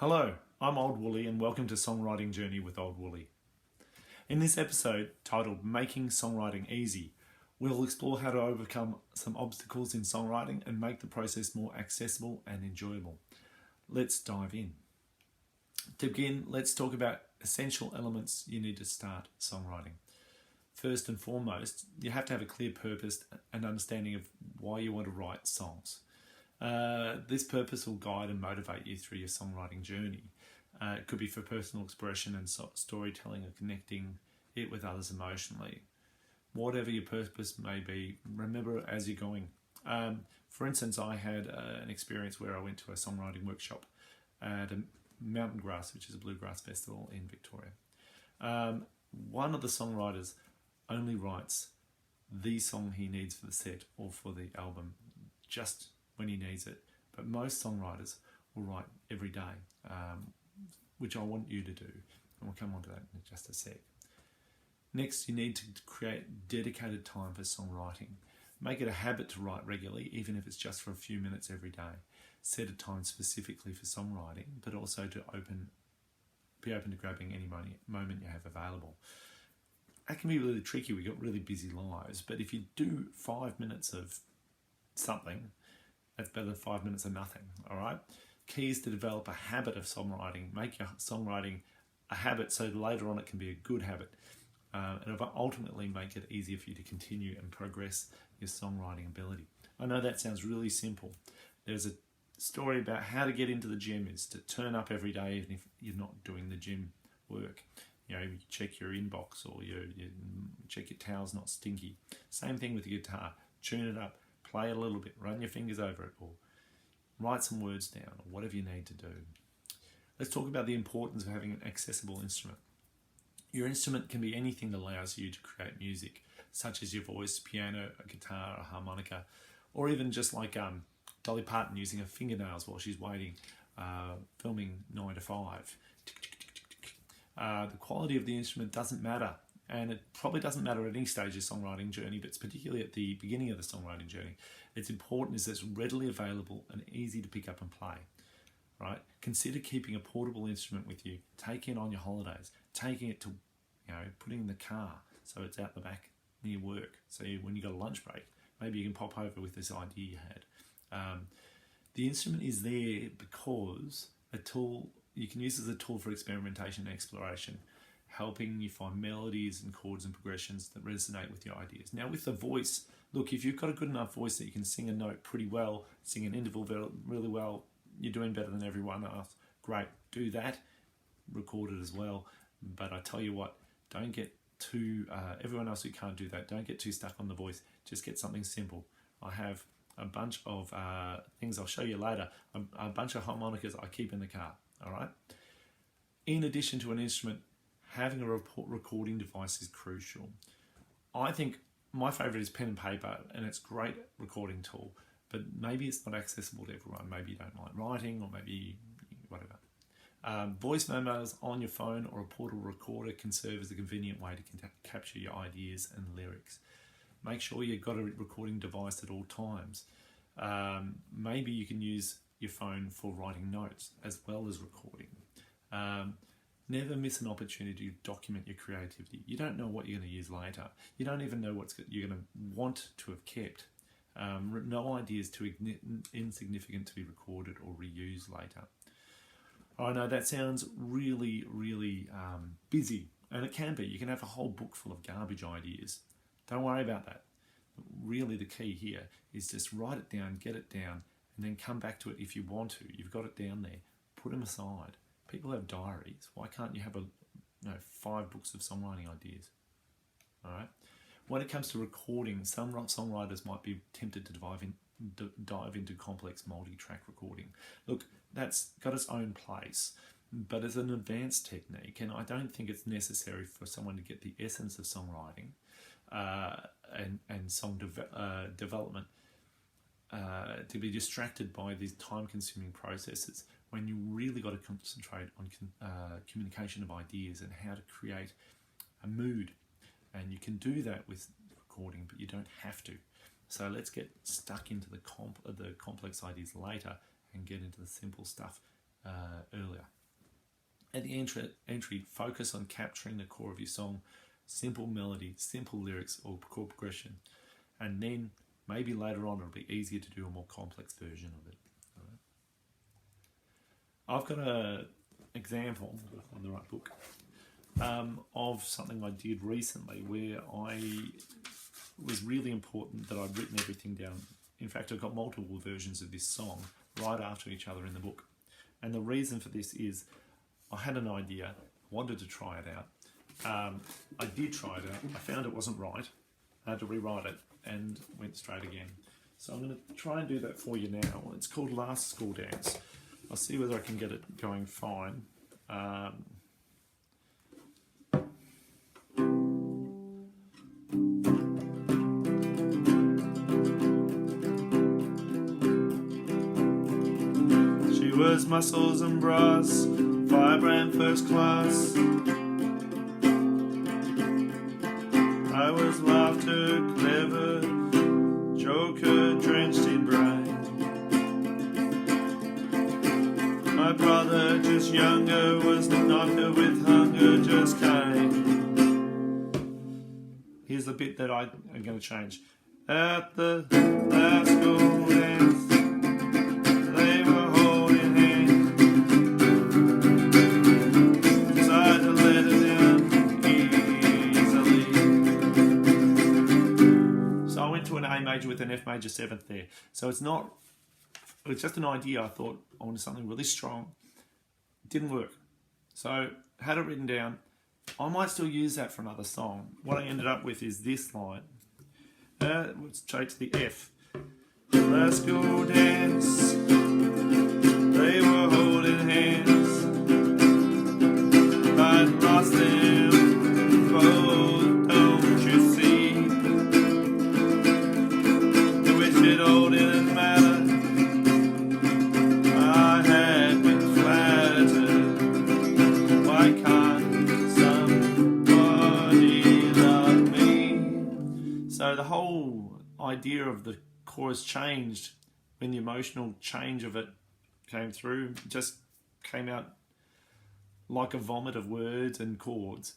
Hello, I'm Old Wooley and welcome to Songwriting Journey with Old Wooley. In this episode, titled Making Songwriting Easy, we'll explore how to overcome some obstacles in songwriting and make the process more accessible and enjoyable. Let's dive in. To begin, let's talk about essential elements you need to start songwriting. First and foremost, you have to have a clear purpose and understanding of why you want to write songs. This purpose will guide and motivate you through your songwriting journey. It could be for personal expression and storytelling or connecting it with others emotionally. Whatever your purpose may be, remember as you're going. For instance, I had an experience where I went to a songwriting workshop at a Mountain Grass, which is a bluegrass festival in Victoria. One of the songwriters only writes the song he needs for the set or for the album just when he needs it, but most songwriters will write every day, which I want you to do, and we'll come on to that in just a sec. Next, you need to create dedicated time for songwriting. Make it a habit to write regularly, even if it's just for a few minutes every day. Set a time specifically for songwriting, but also to be open to grabbing any moment you have available. That can be really tricky. We've got really busy lives, but if you do 5 minutes of something, that's better than 5 minutes of nothing, all right? Key is to develop a habit of songwriting. Make your songwriting a habit so later on it can be a good habit. And ultimately make it easier for you to continue and progress your songwriting ability. I know that sounds really simple. There's a story about how to get into the gym is to turn up every day even if you're not doing the gym work. You check your inbox or you check your towel's not stinky. Same thing with the guitar. Tune it up. Play a little bit, run your fingers over it, or write some words down, or whatever you need to do. Let's talk about the importance of having an accessible instrument. Your instrument can be anything that allows you to create music, such as your voice, piano, a guitar, a harmonica, or even just like Dolly Parton using her fingernails while she's waiting, filming 9 to 5. The quality of the instrument doesn't matter. And it probably doesn't matter at any stage of the songwriting journey, but it's particularly at the beginning of the songwriting journey. It's important is that it's readily available and easy to pick up and play. Right? Consider keeping a portable instrument with you. Take it on your holidays. Taking it to, putting it in the car so it's out the back near work. So when you got a lunch break, maybe you can pop over with this idea you had. The instrument is there because you can use it as a tool for experimentation and exploration, helping you find melodies and chords and progressions that resonate with your ideas. Now with the voice, look, if you've got a good enough voice that you can sing a note pretty well, sing an interval really well, you're doing better than everyone else. Great, do that, record it as well. But I tell you what, don't get too, everyone else who can't do that, don't get too stuck on the voice. Just get something simple. I have a bunch of things I'll show you later, a bunch of harmonicas I keep in the car, all right? In addition to an instrument, having a recording device is crucial. I think my favourite is pen and paper, and it's a great recording tool, but maybe it's not accessible to everyone. Maybe you don't like writing, or maybe whatever. Voice memos on your phone or a portable recorder can serve as a convenient way to capture your ideas and lyrics. Make sure you've got a recording device at all times. Maybe you can use your phone for writing notes as well as recording. Never miss an opportunity to document your creativity. You don't know what you're going to use later. You don't even know what you're going to want to have kept. No idea is too insignificant to be recorded or reused later. I know that sounds really, really busy, and it can be. You can have a whole book full of garbage ideas. Don't worry about that. Really, the key here is just write it down, get it down, and then come back to it if you want to. You've got it down there. Put them aside. People have diaries. Why can't you have 5 books of songwriting ideas? All right. When it comes to recording, some songwriters might be tempted to dive into complex multi-track recording. Look, that's got its own place, but it's an advanced technique, and I don't think it's necessary for someone to get the essence of songwriting and song development to be distracted by these time-consuming processes when you really got to concentrate on communication of ideas and how to create a mood. And you can do that with recording, but you don't have to. So let's get stuck into the complex ideas later and get into the simple stuff earlier. At the entry, focus on capturing the core of your song, simple melody, simple lyrics, or chord progression, and then maybe later on it'll be easier to do a more complex version of it. I've got an example on the right book of something I did recently where it was really important that I'd written everything down. In fact, I've got multiple versions of this song right after each other in the book. And the reason for this is I had an idea, wanted to try it out. I did try it out. I found it wasn't right. I had to rewrite it and went straight again. So I'm going to try and do that for you now. It's called Last School Dance. I'll see whether I can get it going fine. She was muscles and brass, vibrant first class. I was laughter, clever, joker drenched in brine. My brother, just younger, was the knocker with hunger, just kind. Here's the bit that I'm going to change. At the last school dance, they were holding hands. Tried to let her down easily. So I went to an A major with an F major 7th there. So it's just an idea. I thought I wanted something really strong. It didn't work. So had it written down. I might still use that for another song. What I ended up with is this line. Straight to the F. Last school dance, they were holding hands. I'd lost them both, don't you see? Which it all didn't matter. I had been flattered. Why can't somebody love me? So the whole idea of the chorus changed when the emotional change of it came through. It just came out like a vomit of words and chords.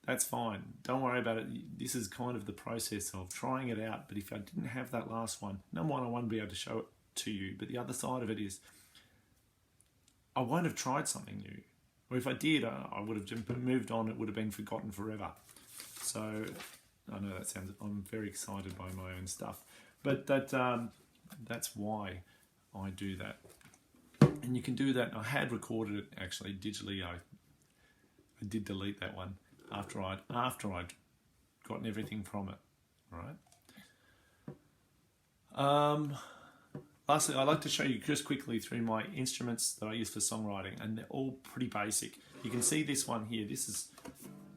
That's fine. Don't worry about it. This is kind of the process of trying it out. But if I didn't have that last one, number one, I wouldn't be able to show it to you. But the other side of it is I won't have tried something new. Or if I did, I would have just moved on. It would have been forgotten forever. So I know that sounds, I'm very excited by my own stuff. But that's why I do that. And you can do that. I had recorded it actually digitally. I did delete that one after I'd gotten everything from it. All right. Lastly, I'd like to show you just quickly through my instruments that I use for songwriting, and they're all pretty basic. You can see this one here. This is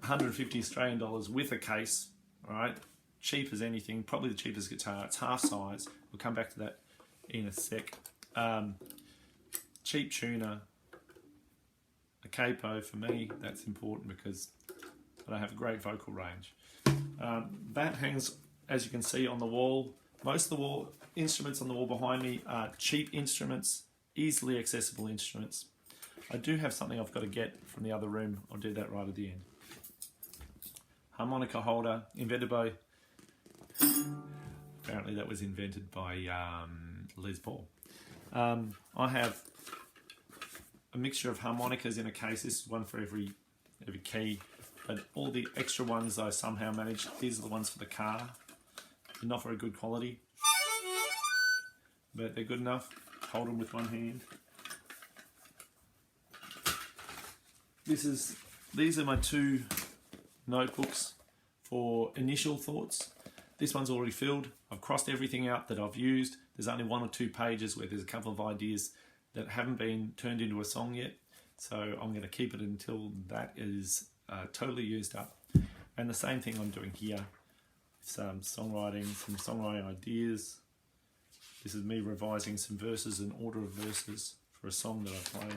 150 Australian dollars with a case. All right. Cheap as anything, probably the cheapest guitar. It's half size. We'll come back to that in a sec. Cheap tuner, a capo for me. That's important because I have a great vocal range. That hangs, as you can see, on the wall. Most of the instruments on the wall behind me are cheap instruments, easily accessible instruments. I do have something I've got to get from the other room. I'll do that right at the end. Harmonica holder, invented by... Apparently that was invented by Les Paul. I have a mixture of harmonicas in a case. This is one for every key. But all the extra ones I somehow managed. These are the ones for the car. They're not very good quality, but they're good enough. Hold them with one hand. These are my two notebooks for initial thoughts. This one's already filled. I've crossed everything out that I've used. There's only 1 or 2 pages where there's a couple of ideas that haven't been turned into a song yet. So I'm going to keep it until that is totally used up. And the same thing I'm doing here. Some songwriting ideas. This is me revising some verses, an order of verses for a song that I play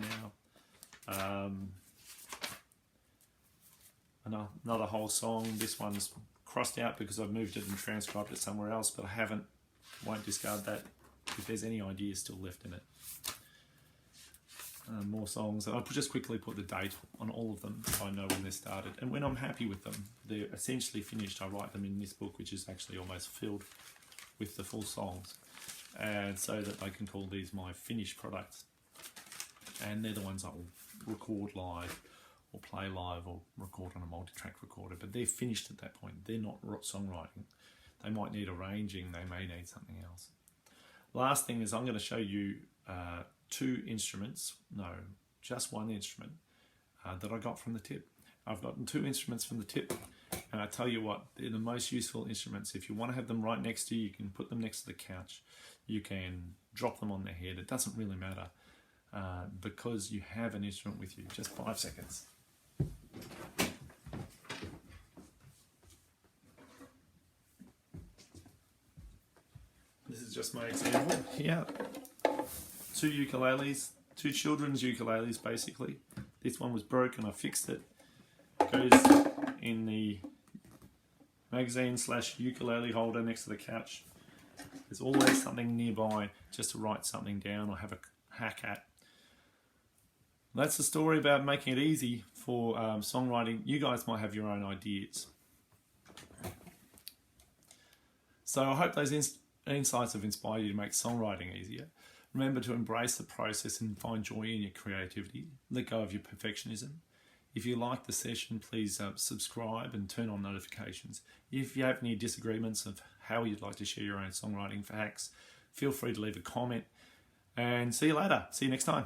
now. Another whole song. This one's crossed out because I've moved it and transcribed it somewhere else, but I won't discard that if there's any ideas still left in it. more songs. I'll just quickly put the date on all of them so I know when they started. And when I'm happy with them, they're essentially finished. I write them in this book, which is actually almost filled with the full songs. And so that I can call these my finished products. And they're the ones I will record live or play live or record on a multi-track recorder. But they're finished at that point. They're not songwriting. They might need arranging. They may need something else. Last thing is I'm going to show you just one instrument that I got from the tip. I've gotten 2 instruments from the tip, and I tell you what, they're the most useful instruments. If you want to have them right next to you, you can put them next to the couch. You can drop them on their head. It doesn't really matter because you have an instrument with you. Just 5 seconds. This is just my example here. 2 ukuleles, 2 children's ukuleles basically. This one was broken, I fixed it. Goes in the magazine/ukulele holder next to the couch. There's always something nearby just to write something down or have a hack at. That's the story about making it easy for songwriting. You guys might have your own ideas. So I hope those insights have inspired you to make songwriting easier. Remember to embrace the process and find joy in your creativity. Let go of your perfectionism. If you like the session, please subscribe and turn on notifications. If you have any disagreements of how you'd like to share your own songwriting hacks, feel free to leave a comment. And see you later. See you next time.